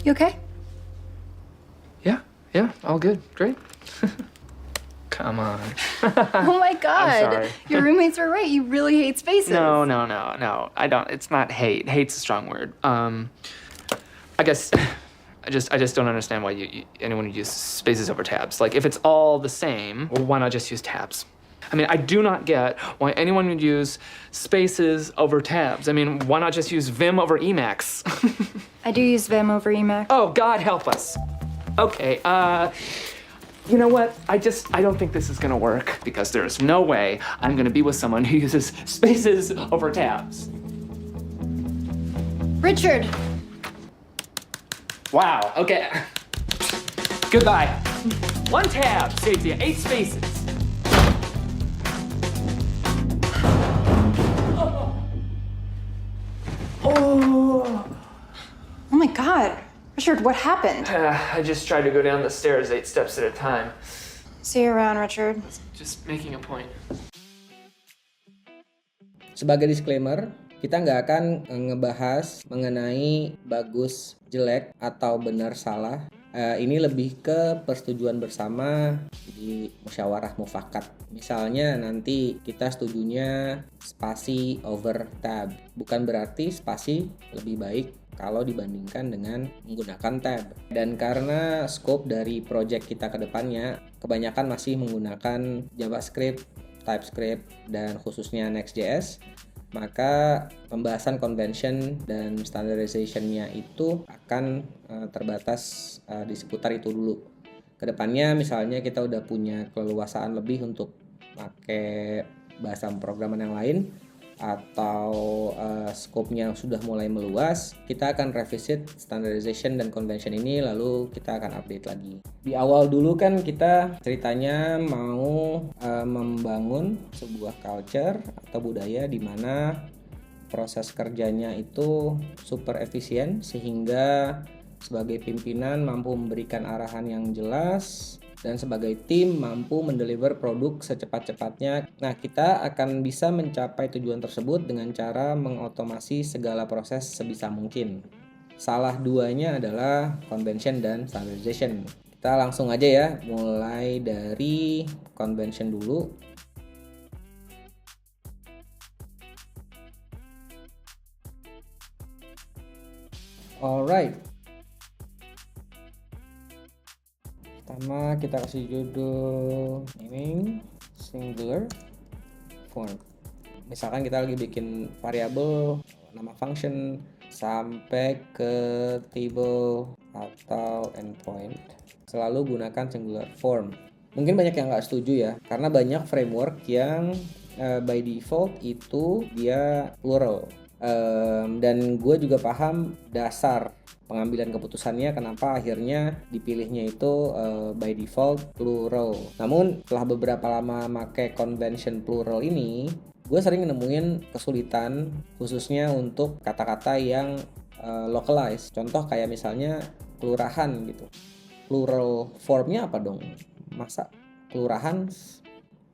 You okay? Yeah, all good, great. Come on. Oh my god. I'm sorry. Your roommates are right. You really hate spaces. No, I don't. It's not hate. Hate's a strong word. I guess I just don't understand why anyone would use spaces over tabs. Like, if it's all the same, well, why not just use tabs? I mean, I do not get why anyone would use spaces over tabs. I mean, why not just use Vim over Emacs? I do use Vim over Emacs. Oh, God help us. Okay, you know what? I don't think this is gonna work, because there's no way I'm gonna be with someone who uses spaces over tabs. Richard! Wow, okay. Goodbye. 1 tab saves you 8 spaces. Oh my god. Richard, what happened? I just tried to go down the stairs 8 steps at a time. See you around, Richard. Just making a point. Sebagai disclaimer, kita nggak akan ngebahas mengenai bagus, jelek, atau benar, salah. Ini lebih ke persetujuan bersama di musyawarah mufakat. Misalnya nanti kita setujunya spasi over tab. Bukan berarti spasi lebih baik kalau dibandingkan dengan menggunakan tab. Dan karena scope dari project kita ke depannya kebanyakan masih menggunakan JavaScript, TypeScript, dan khususnya Next.js, maka pembahasan convention dan standardization-nya itu akan terbatas di seputar itu dulu. Kedepannya misalnya kita udah punya keleluasaan lebih untuk pakai bahasa pemrograman yang lain, atau scope-nya sudah mulai meluas, kita akan revisit standardization dan convention ini, lalu kita akan update lagi. Di awal dulu kan kita ceritanya mau membangun sebuah culture atau budaya di mana proses kerjanya itu super efisien, sehingga sebagai pimpinan mampu memberikan arahan yang jelas, dan sebagai tim mampu mendeliver produk secepat-cepatnya. Nah, kita akan bisa mencapai tujuan tersebut dengan cara mengotomasi segala proses sebisa mungkin. Salah duanya adalah convention dan standardization. Kita langsung aja ya, mulai dari convention dulu. Alright. Pertama kita kasih judul naming singular form. Misalkan kita lagi bikin variabel, nama function, sampai ke table atau endpoint, selalu gunakan singular form. Mungkin banyak yang nggak setuju ya, karena banyak framework yang by default itu dia plural. Dan gue juga paham dasar pengambilan keputusannya kenapa akhirnya dipilihnya itu by default plural. Namun setelah beberapa lama make convention plural ini, gue sering nemuin kesulitan khususnya untuk kata-kata yang localized. Contoh kayak misalnya kelurahan gitu. Plural formnya apa dong? Masa kelurahan?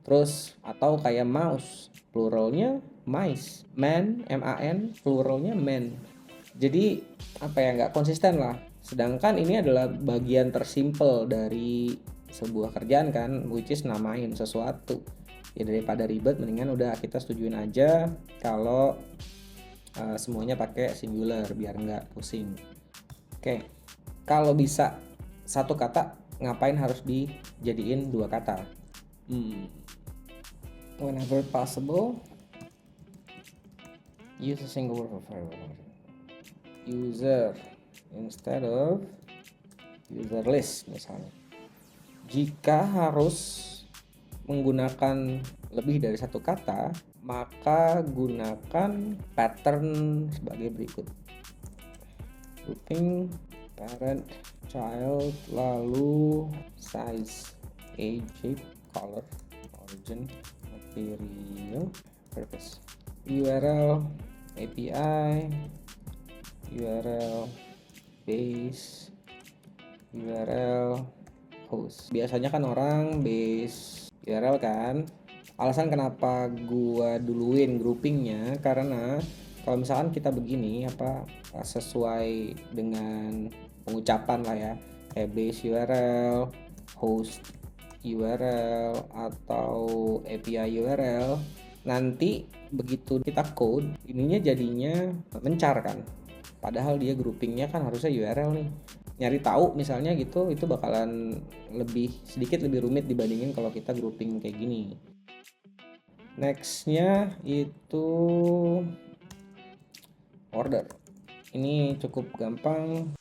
Terus atau kayak mouse, pluralnya mice. Man, M-A-N, pluralnya men. Jadi apa ya, nggak konsisten lah. Sedangkan ini adalah bagian tersimpel dari sebuah kerjaan kan, which is namain sesuatu. Ya daripada ribet, mendingan udah kita setujuin aja kalau semuanya pakai singular biar nggak pusing. Oke, kalau bisa satu kata, ngapain harus dijadiin 2 kata? Whenever possible, use a single word for variable. User instead of user list misalnya. Jika harus menggunakan lebih dari 1 kata, maka gunakan pattern sebagai berikut. Grouping, parent, child, lalu size, age, shape, color, origin, material, purpose. URL, API, URL, base, URL, host. Biasanya kan orang base URL kan. Alasan kenapa gua duluin groupingnya karena kalau misalkan kita begini sesuai dengan pengucapan lah ya, kayak base URL, host URL, atau API URL. Nanti begitu kita code, ininya jadinya mencar kan, padahal dia groupingnya kan harusnya URL nih. Nyari tahu misalnya gitu, itu bakalan sedikit lebih rumit dibandingin kalau kita grouping kayak gini. Nextnya itu order. Ini cukup gampang.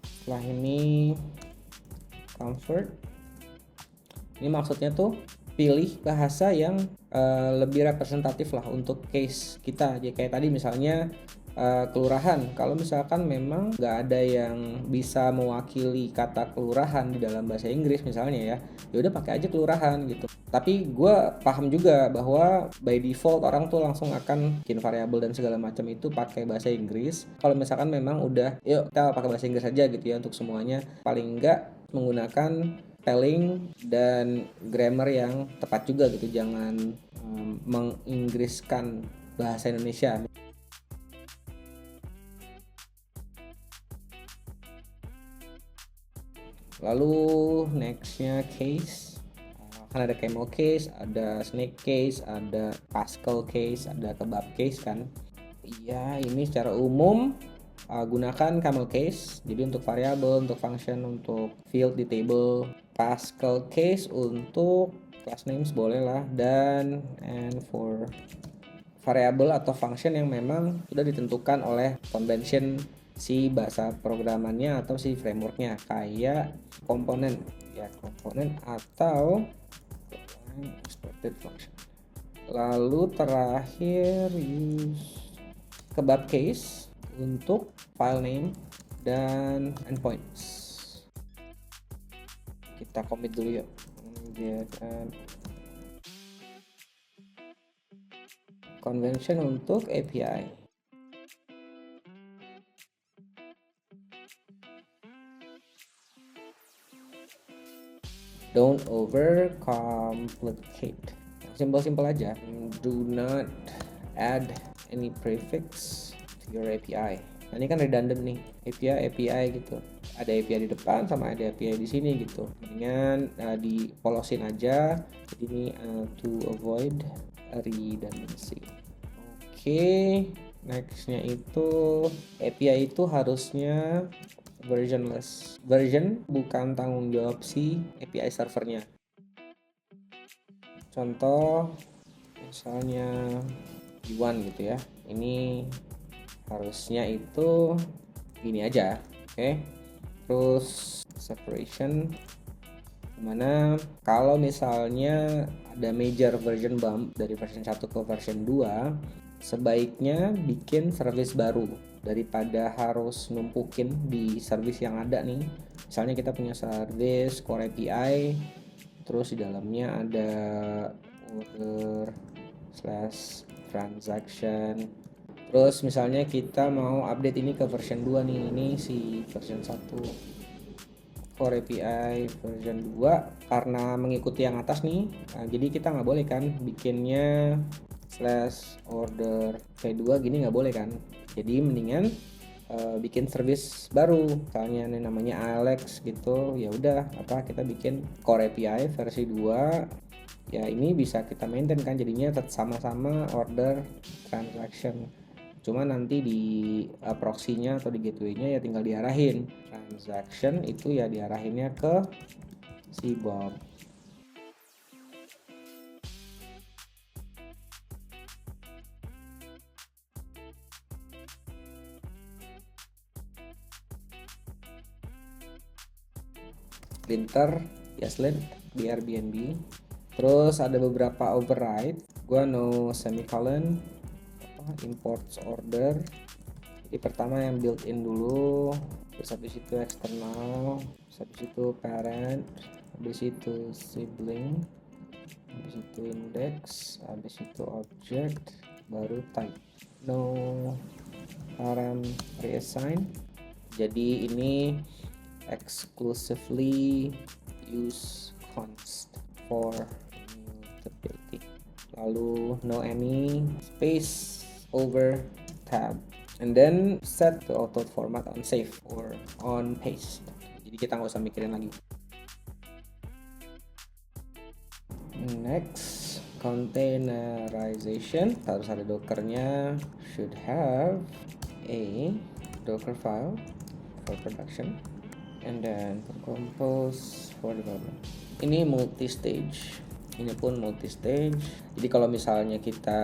Setelah ini comfort. Ini maksudnya tuh pilih bahasa yang lebih representatif lah untuk case kita. Jadi kayak tadi misalnya kelurahan. Kalau misalkan memang nggak ada yang bisa mewakili kata kelurahan di dalam bahasa Inggris misalnya ya udah pakai aja kelurahan gitu. Tapi gue paham juga bahwa by default orang tuh langsung akan bikin variabel dan segala macam itu pakai bahasa Inggris. Kalau misalkan memang udah, yuk kita pakai bahasa Inggris aja gitu ya untuk semuanya. Paling nggak menggunakan spelling dan grammar yang tepat juga gitu. Jangan menginggriskan bahasa Indonesia. Lalu nextnya case. Kan ada camel case, ada snake case, ada Pascal case, ada kebab case kan. Iya, ini secara umum gunakan camel case. Jadi untuk variabel, untuk function, untuk field di table. Pascal case untuk class names boleh lah, dan and for variabel atau function yang memang sudah ditentukan oleh convention si bahasa programannya atau si frameworknya, kayak komponen ya, komponen atau exported function. Lalu terakhir use kebab case untuk file name dan endpoints. Kita commit dulu yuk. Convention untuk API. Don't overcomplicate. Simple aja. Do not add any prefix to your API. Nah, ini kan redundant nih, API gitu. Ada API di depan sama ada API di sini gitu. Mendingan dipolosin aja. Jadi ini to avoid redundancy. Oke, nextnya itu API itu harusnya versionless. Version bukan tanggung jawab si API servernya. Contoh misalnya V1 gitu ya. Ini harusnya itu gini aja. Oke. Terus separation, dimana kalau misalnya ada major version bump dari version 1 ke version 2, sebaiknya bikin service baru daripada harus numpukin di service yang ada nih. Misalnya kita punya service core API, terus di dalamnya ada order / transaction. Terus misalnya kita mau update ini ke version 2 nih, ini si version 1 core API version 2 karena mengikuti yang atas nih. Nah, jadi kita nggak boleh kan bikinnya /order v2 gini, nggak boleh kan. Jadi mendingan bikin service baru, misalnya ini namanya Alex gitu. Ya udah, kita bikin core API versi 2. Ya ini bisa kita maintain kan, jadinya sama-sama order transaction. Cuma nanti di proxy-nya atau di gateway-nya ya tinggal diarahin. Transaction itu ya diarahinnya ke si Bob. Linter, Yaslint di Airbnb. Terus ada beberapa override. Gua no semicolon, imports order. Jadi pertama yang built-in dulu, terus habis itu eksternal, terus habis itu parent, habis itu sibling, habis itu index, habis itu object, baru type. No param reassign. Jadi ini exclusively use const for immutability. Lalu no any space over tab. and then set to auto format on save or on paste. Jadi kita nggak usah mikirin lagi. Next, containerization. Harus ada dockernya. Should have a docker file for production and then for compose for development. Ini multi-stage. Ini pun multi-stage. Jadi kalau misalnya kita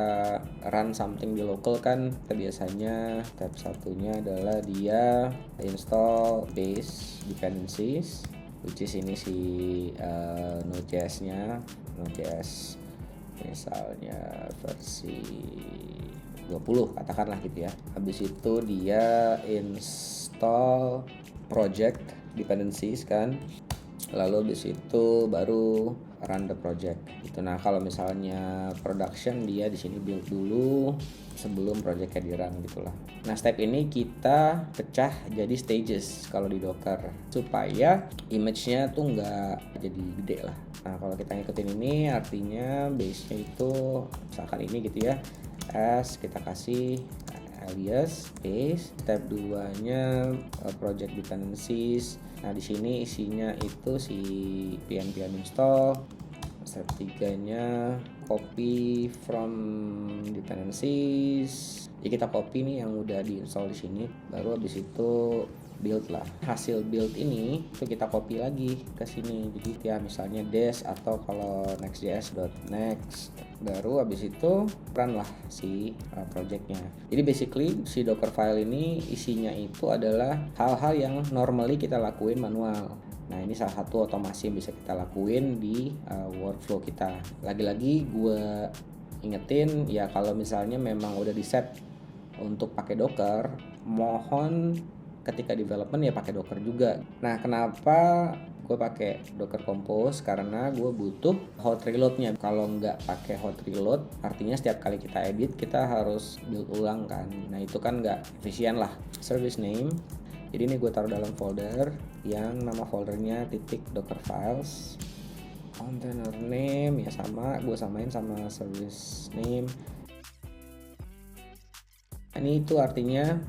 run something di local kan, kita biasanya step satunya adalah dia install base dependencies, which is ini si Node.js-nya, Node.js misalnya versi 20 katakanlah gitu ya. Habis itu dia install project dependencies kan. Lalu habis itu baru run the project. Itu nah kalau misalnya production dia di sini build dulu sebelum projectnya di run gitulah. Nah step ini kita pecah jadi stages kalau di Docker supaya image-nya tuh nggak jadi gede lah. Nah kalau kita ngikutin ini artinya base-nya itu misalkan ini gitu ya, as kita kasih alias base. Step 2-nya project dependencies. Nah di sini isinya itu si pnpm install. Step 3-nya copy from dependencies. Jadi kita copy nih yang udah diinstall di sini. Baru habis itu build lah. Hasil build ini itu kita copy lagi ke sini. Jadi ya misalnya des atau kalau next.js.next. Baru habis itu run lah si projectnya. Jadi basically si Docker file ini isinya itu adalah hal-hal yang normally kita lakuin manual. Nah ini salah satu otomasi yang bisa kita lakuin di workflow kita. Lagi-lagi gue ingetin ya kalau misalnya memang udah di set untuk pakai Docker, mohon ketika development ya pakai Docker juga. Nah kenapa gue pakai Docker Compose? Karena gue butuh hot reloadnya. Kalau nggak pakai hot reload, artinya setiap kali kita edit kita harus build ulang kan. Nah itu kan nggak efisien lah. Service name. Jadi ini gue taruh dalam folder yang nama foldernya .docker files. Container name ya sama, gue samain sama service name. Ini itu artinya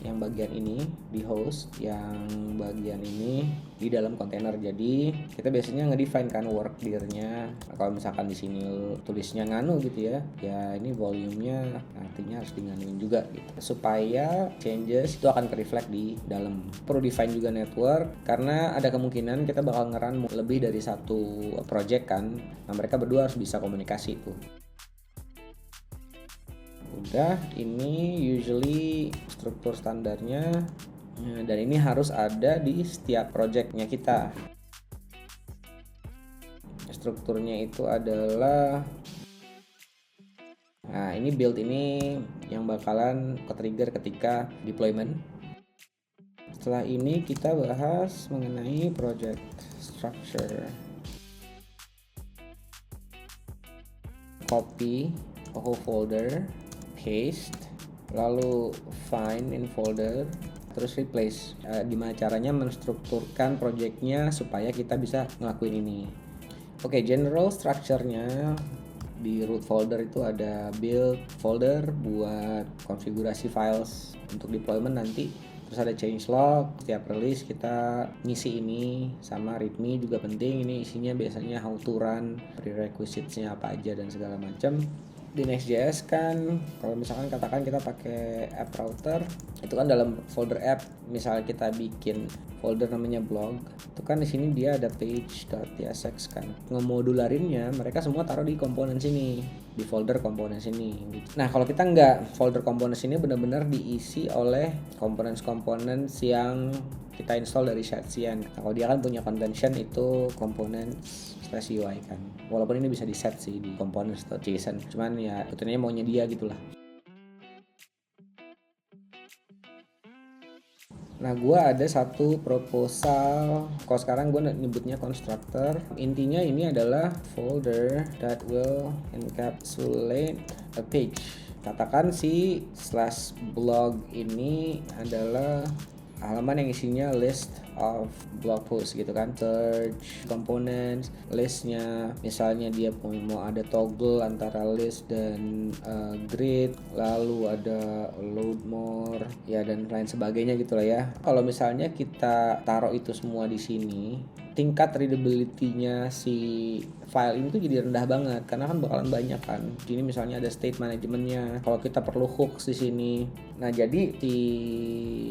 yang bagian ini di host, yang bagian ini di dalam kontainer. Jadi kita biasanya ngedefine kan work dir-nya. Nah, kalau misalkan di sini tulisnya nganu gitu ya, ya ini volume-nya artinya harus dinganuin juga gitu. Supaya changes itu akan ke-reflect di dalam. Perlu define juga network karena ada kemungkinan kita bakal nge-run lebih dari satu project kan. Nah, mereka berdua harus bisa komunikasi tuh. Udah, ini usually struktur standarnya dan ini harus ada di setiap projectnya kita. Strukturnya itu adalah nah ini build ini yang bakalan ke-trigger ketika deployment. Setelah ini kita bahas mengenai project structure. Copy a whole folder, paste, lalu find in folder, terus replace. Gimana caranya menstrukturkan projectnya supaya kita bisa ngelakuin ini. Oke, general structure-nya di root folder itu ada build folder buat konfigurasi files untuk deployment nanti. Terus ada changelog, setiap release kita ngisi ini, sama readme juga penting. Ini isinya biasanya how to run, prerequisitesnya apa aja dan segala macam. Di Next.js kan kalau misalkan katakan kita pakai app router, itu kan dalam folder app, misalnya kita bikin folder namanya blog, itu kan di sini dia ada page.tsx kan. Ngemodularinnya mereka semua taruh di komponen sini, di folder komponen sini gitu. Nah, kalau kita nggak, folder komponen sini benar-benar diisi oleh komponen yang kita install dari Shetcian. Nah, kalau dia kan punya convention itu komponen /UI kan. Walaupun ini bisa di set sih di components.json, cuman ya betulnya maunya dia gitulah. Nah, gue ada satu proposal. Kalau sekarang gue nyebutnya constructor. Intinya ini adalah folder that will encapsulate a page. Katakan si /blog ini adalah halaman yang isinya list of blog post gitu kan, search components, listnya misalnya dia mau ada toggle antara list dan grid, lalu ada load more ya dan lain sebagainya gitulah ya. Kalau misalnya kita taruh itu semua di sini, tingkat readability-nya si file ini tuh jadi rendah banget karena kan bakalan banyak kan. Di sini misalnya ada state management-nya. Kalau kita perlu hooks di sini. Nah, jadi di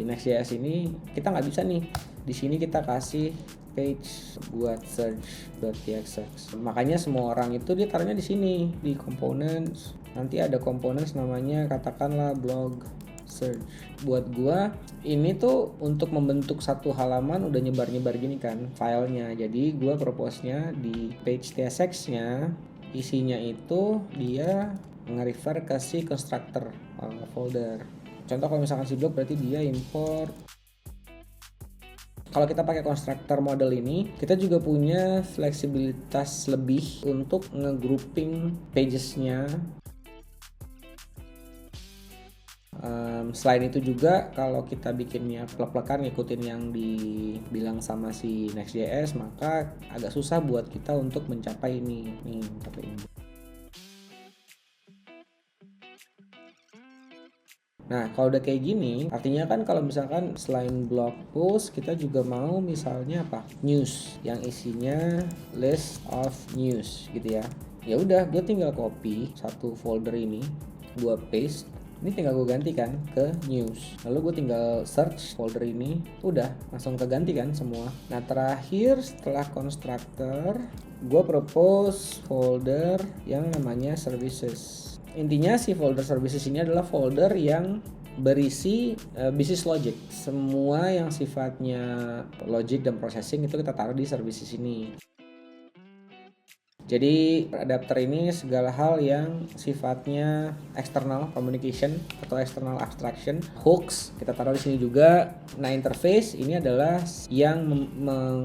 Next.js ini kita nggak bisa nih. Di sini kita kasih page buat search.txx. Makanya semua orang itu dia taruhnya di sini di components. Nanti ada components namanya katakanlah blog search. Buat gua ini tuh untuk membentuk satu halaman udah nyebar-nyebar gini kan filenya. Jadi gua propose-nya di page tsx-nya isinya itu dia nge-refer ke si constructor folder. Contoh kalau misalkan si blog berarti dia import. Kalau kita pakai constructor model ini, kita juga punya fleksibilitas lebih untuk nge-grouping pages-nya. Selain itu juga kalau kita bikinnya plek-plekan ngikutin yang dibilang sama si Next.js, maka agak susah buat kita untuk mencapai ini. Nah, kalau udah kayak gini, artinya kan kalau misalkan selain blog post, kita juga mau misalnya apa? News yang isinya list of news gitu ya. Ya udah, gue tinggal copy satu folder ini, gue paste. Ini tinggal gue ganti kan ke news. Lalu gue tinggal search folder ini, udah langsung keganti kan semua. Nah, terakhir setelah constructor, gue propose folder yang namanya services. Intinya si folder services ini adalah folder yang berisi business logic. Semua yang sifatnya logic dan processing itu kita taruh di services ini. Jadi adapter ini segala hal yang sifatnya external communication atau external abstraction, hooks kita taruh di sini juga. Nah, interface ini adalah yang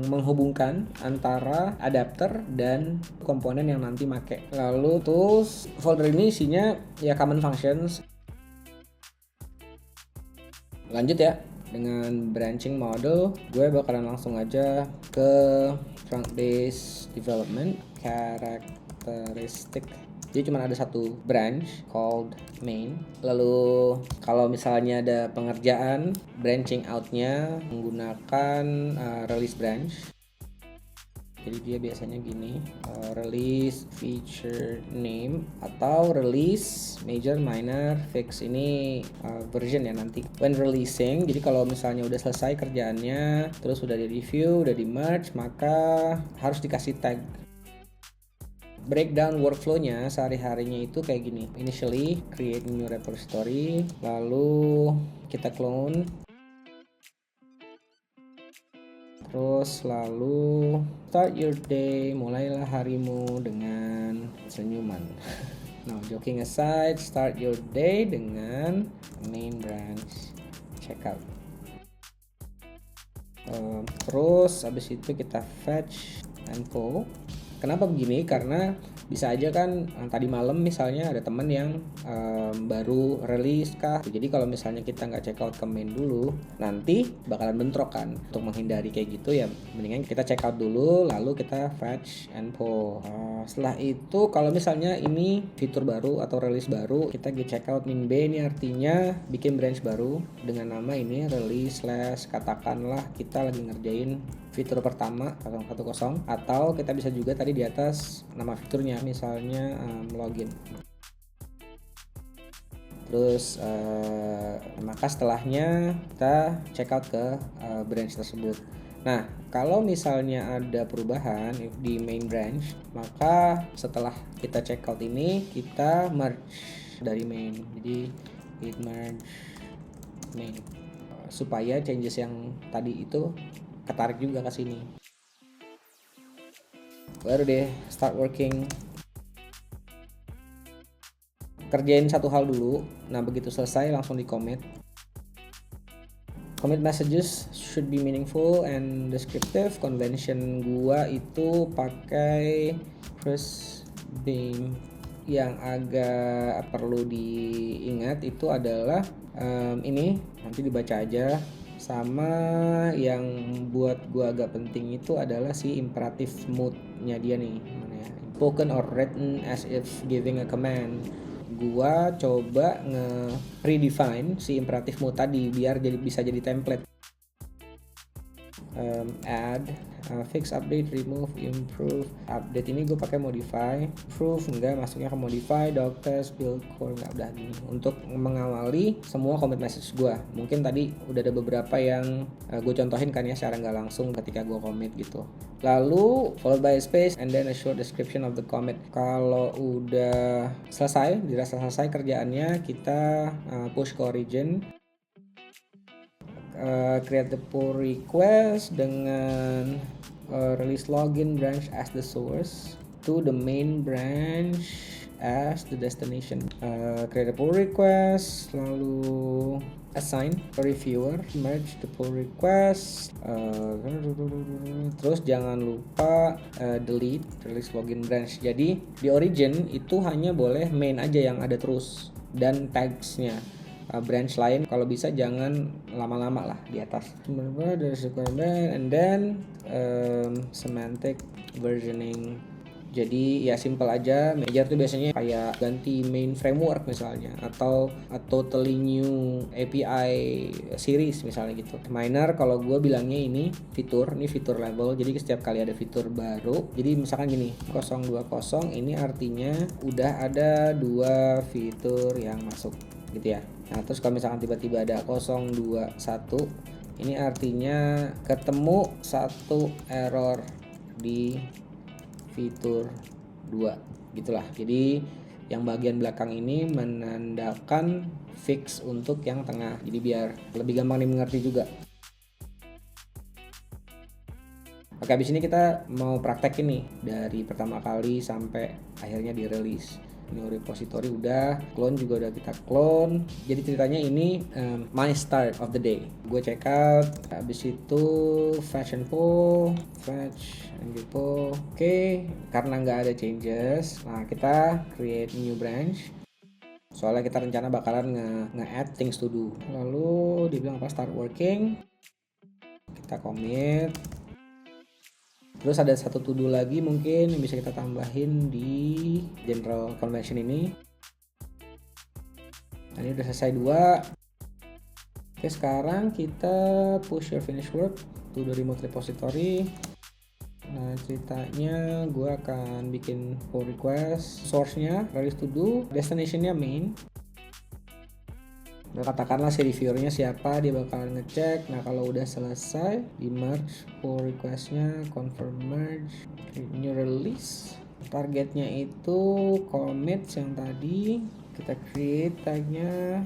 menghubungkan antara adapter dan komponen yang nanti make. Lalu tools, folder ini isinya ya common functions. Lanjut ya. Dengan branching model, gue bakalan langsung aja ke trunk based development characteristic. Jadi cuma ada satu branch called main. Lalu kalau misalnya ada pengerjaan, branching outnya menggunakan release branch. Jadi dia biasanya gini, release feature name atau release major minor fix. Ini version ya nanti when releasing. Jadi kalau misalnya udah selesai kerjaannya, terus udah di review, udah di merge, maka harus dikasih tag. Breakdown workflow-nya sehari-harinya itu kayak gini. Initially create new repository, lalu kita clone, terus lalu start your day, mulailah harimu dengan senyuman. Nah, joking aside, start your day dengan main branch checkout. Terus abis itu kita fetch and pull. Kenapa begini? Karena bisa aja kan tadi malam misalnya ada temen yang baru release kah. Jadi kalau misalnya kita nggak check out ke main dulu, nanti bakalan bentrok kan. Untuk menghindari kayak gitu ya mendingan kita check out dulu lalu kita fetch and pull. Setelah itu kalau misalnya ini fitur baru atau release baru, kita get check out min b. Ini artinya bikin branch baru dengan nama ini release slash katakanlah kita lagi ngerjain fitur pertama 010, atau kita bisa juga tadi di atas nama fiturnya misalnya login. Terus maka setelahnya kita check out ke branch tersebut. Nah, kalau misalnya ada perubahan di main branch, maka setelah kita check out ini kita merge dari main. Jadi git merge main supaya changes yang tadi itu ketarik juga ke sini. Baru deh start working. Kerjain satu hal dulu. Nah, begitu selesai langsung di commit. Commit messages should be meaningful and descriptive. Convention gua itu pakai first beam. Yang agak perlu diingat itu adalah ini nanti dibaca aja. Sama yang buat gua agak penting itu adalah si imperative mood-nya dia nih. Mana ya? Spoken or written as if giving a command. Gua coba predefine si imperative mood tadi biar bisa jadi template. Add, fix, update, remove, improve. Update ini gue pakai modify, improve enggak, masuknya ke modify, doc test, build core enggak, udah gini. Untuk mengawali semua commit message gue. Mungkin tadi udah ada beberapa yang gue contohin kan ya secara nggak langsung ketika gue commit gitu. Lalu followed by a space and then a short description of the commit. Kalau udah dirasa selesai kerjaannya, kita push ke origin. Create the pull request dengan release login branch as the source to the main branch as the destination. Create a pull request, lalu assign a reviewer, merge the pull request, terus jangan lupa delete release login branch. Jadi di origin itu hanya boleh main aja yang ada terus dan tagsnya. Branch lain kalau bisa jangan lama-lama lah di atas. There's requirement and then semantic versioning. Jadi ya simple aja. Major tuh biasanya kayak ganti main framework misalnya atau a totally new API series misalnya gitu. Minor kalau gue bilangnya ini fitur level. Jadi setiap kali ada fitur baru. Jadi misalkan gini 020 ini artinya udah ada 2 fitur yang masuk gitu ya. Nah terus kalau misalkan tiba-tiba ada 021 ini artinya ketemu satu error di fitur 2 gitulah. Jadi yang bagian belakang ini menandakan fix untuk yang tengah. Jadi biar lebih gampang dimengerti juga. Oke, habis ini kita mau praktekin nih dari pertama kali sampai akhirnya dirilis. New repository udah, clone juga udah kita clone. Jadi ceritanya ini my start of the day. Gue check out, habis itu fetch and pull. Oke, karena nggak ada changes, nah kita create new branch. Soalnya kita rencana bakalan nge-add things to do. Lalu dibilang apa, start working. Kita commit. Terus ada satu to do lagi mungkin yang bisa kita tambahin di general convention ini. Nah, ini udah selesai 2. Oke, sekarang kita push your finish work to the remote repository. Nah ceritanya gue akan bikin pull request, source-nya release to do, destination-nya main. Nah, katakanlah si reviewernya siapa, dia bakalan ngecek. Nah kalau udah selesai di merge pull requestnya, confirm merge, new release. Targetnya itu commits yang tadi kita create tagnya,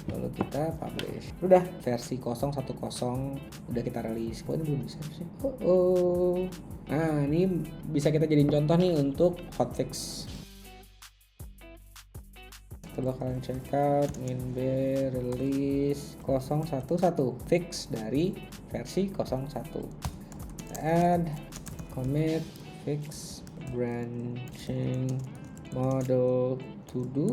lalu kita publish. Udah versi 010 udah kita rilis. Kok ini belum bisa sih? Nah ini bisa kita jadiin contoh nih untuk hotfix. Kita bakalan check out minbear release 011 fix dari versi 01. Add commit fix branching model to do.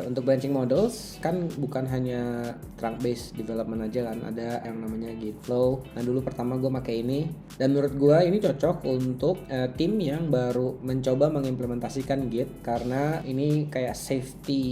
Untuk branching models kan bukan hanya trunk based development aja kan, ada yang namanya Git flow. Nah dulu pertama gue pakai ini dan menurut gue ini cocok untuk tim yang baru mencoba mengimplementasikan Git karena ini kayak safety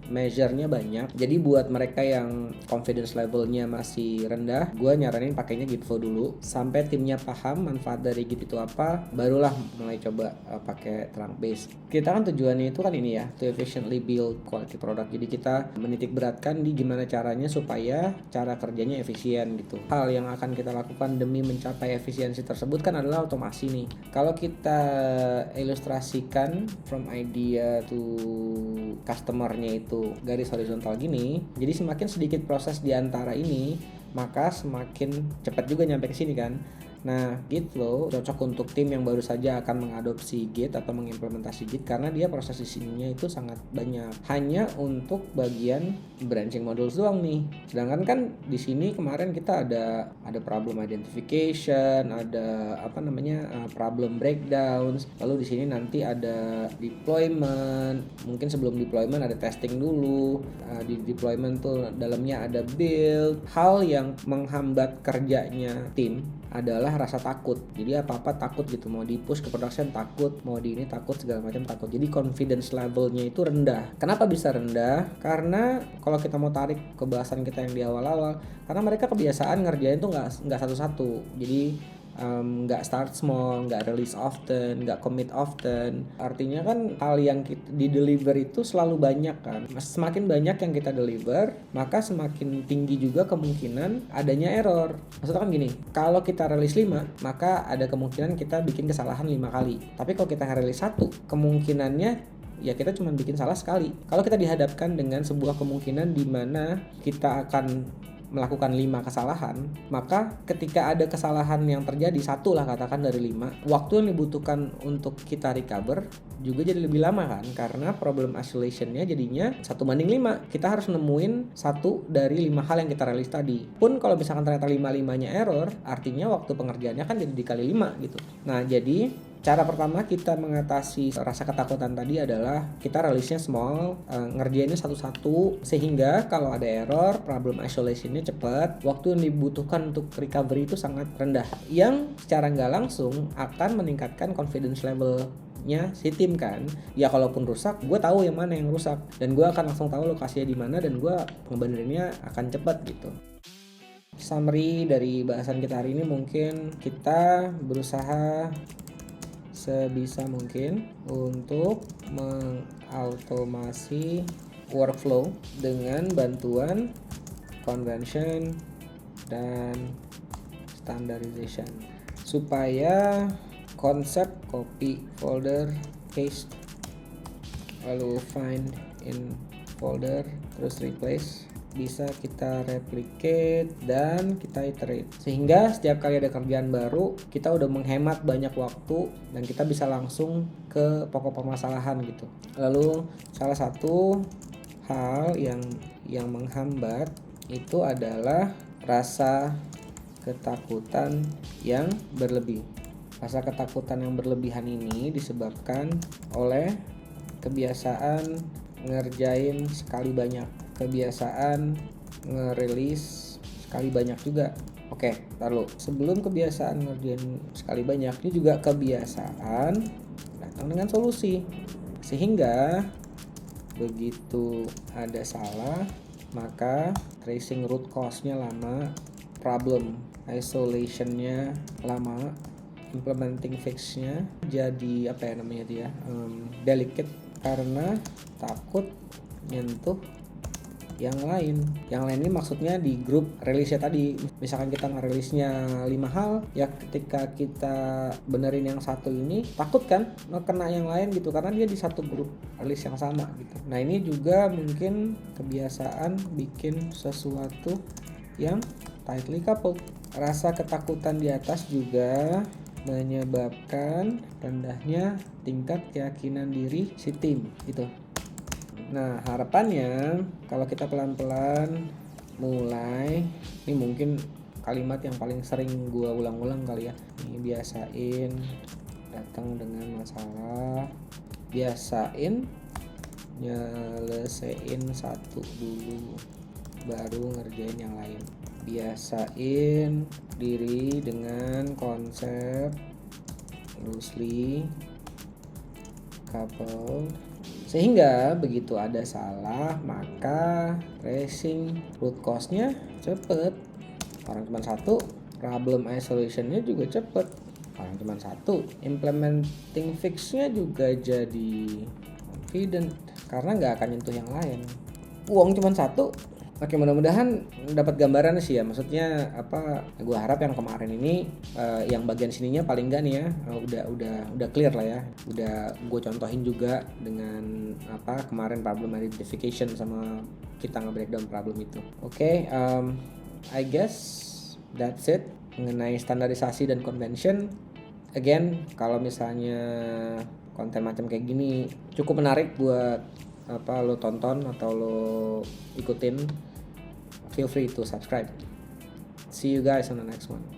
measure-nya banyak. Jadi buat mereka yang confidence levelnya masih rendah, gue nyaranin pakainya Git flow dulu sampai timnya paham manfaat dari Git itu apa, barulah mulai coba pakai trunk based. Kita kan tujuannya itu kan ini ya, to efficiently build quality product. Jadi kita menitik beratkan di gimana caranya supaya cara kerjanya efisien gitu. Hal yang akan kita lakukan demi mencapai efisiensi tersebut kan adalah otomasi nih. Kalau kita ilustrasikan from idea to customer-nya itu garis horizontal gini, jadi semakin sedikit proses di antara ini, maka semakin cepat juga nyampe ke sini kan. Nah, Git Flow cocok untuk tim yang baru saja akan mengadopsi Git atau mengimplementasi Git karena dia proses isinya itu sangat banyak. Hanya untuk bagian branching modules doang nih. Sedangkan kan di sini kemarin kita ada problem identification, ada problem breakdowns. Lalu di sini nanti ada deployment. Mungkin sebelum deployment ada testing dulu. Di deployment tuh dalamnya ada build. Hal yang menghambat kerjanya tim adalah rasa takut. Jadi apa-apa takut gitu, mau di push ke production takut, mau di ini takut, segala macam takut. Jadi confidence levelnya itu rendah. Kenapa bisa rendah? Karena kalau kita mau tarik ke bahasan kita yang di awal-awal, karena mereka kebiasaan ngerjain tuh nggak satu-satu. Jadi nggak start small, nggak release often, nggak commit often. Artinya kan hal yang di deliver itu selalu banyak kan. Semakin banyak yang kita deliver, maka semakin tinggi juga kemungkinan adanya error. Maksudnya kan gini, kalau kita release 5, maka ada kemungkinan kita bikin kesalahan 5 kali. Tapi kalau kita release 1, kemungkinannya ya kita cuma bikin salah sekali. Kalau kita dihadapkan dengan sebuah kemungkinan di mana kita akan melakukan 5 kesalahan, maka ketika ada kesalahan yang terjadi, 1 lah katakan dari 5, waktu yang dibutuhkan untuk kita recover juga jadi lebih lama kan, karena problem isolationnya jadinya 1:5. Kita harus nemuin 1 dari 5 hal yang kita rilis tadi. Pun kalau misalkan ternyata 5-5-nya error, artinya waktu pengerjaannya kan jadi dikali 5 gitu. Nah, jadi cara pertama kita mengatasi rasa ketakutan tadi adalah kita rilisnya small, ngerjainnya satu-satu, sehingga kalau ada error, problem isolationnya cepat, waktu yang dibutuhkan untuk recovery itu sangat rendah, yang secara nggak langsung akan meningkatkan confidence levelnya si tim kan. Ya kalaupun rusak, gue tahu yang mana yang rusak, dan gue akan langsung tahu lokasinya di mana, dan gue ngebenerinnya akan cepat gitu. Summary dari bahasan kita hari ini, mungkin kita berusaha sebisa mungkin untuk mengautomasi workflow dengan bantuan convention dan standardization supaya konsep copy folder, paste, lalu find in folder, terus replace bisa kita replicate dan kita iterate, sehingga setiap kali ada kerjaan baru kita udah menghemat banyak waktu dan kita bisa langsung ke pokok permasalahan gitu. Lalu salah satu hal yang menghambat itu adalah rasa ketakutan yang berlebih. Rasa ketakutan yang berlebihan ini disebabkan oleh kebiasaan ngerjain sekali banyak, kebiasaan ngerilis sekali banyak juga. Oke, lalu sebelum kebiasaan ngerjain sekali banyak, ini juga kebiasaan datang dengan solusi, sehingga begitu ada salah maka tracing root cause-nya lama, problem isolationnya lama, implementing fix-nya jadi delicate karena takut nyentuh yang lain. Yang lain ini maksudnya di grup rilisnya tadi. Misalkan kita ngerilisnya 5 hal, ya ketika kita benerin yang satu ini takut kan kena yang lain gitu, karena dia di satu grup rilis yang sama gitu. Nah, ini juga mungkin kebiasaan bikin sesuatu yang tightly coupled. Rasa ketakutan di atas juga menyebabkan rendahnya tingkat keyakinan diri si tim gitu. Nah, harapannya kalau kita pelan-pelan mulai, ini mungkin kalimat yang paling sering gua ulang-ulang kali ya. Ini biasain datang dengan masalah, biasain nyelesain satu dulu baru ngerjain yang lain. Biasain diri dengan konsep loosely coupled, sehingga begitu ada salah maka tracing root cause-nya cepet. Orang cuma satu, problem isolationnya juga cepet. Orang cuma satu, implementing fix-nya juga jadi confident karena nggak akan nyentuh yang lain. Uang cuma satu. Oke, mudah-mudahan dapat gambaran sih ya. Maksudnya apa? Gue harap yang kemarin ini yang bagian sininya paling nggak nih ya udah clear lah ya. Udah gue contohin juga dengan apa kemarin problem identification sama kita nge-breakdown problem itu. Oke, I guess that's it. mengenai standarisasi dan convention. Again, kalau misalnya konten macam kayak gini cukup menarik buat lo tonton atau lo ikutin, feel free to subscribe. See you guys on the next one.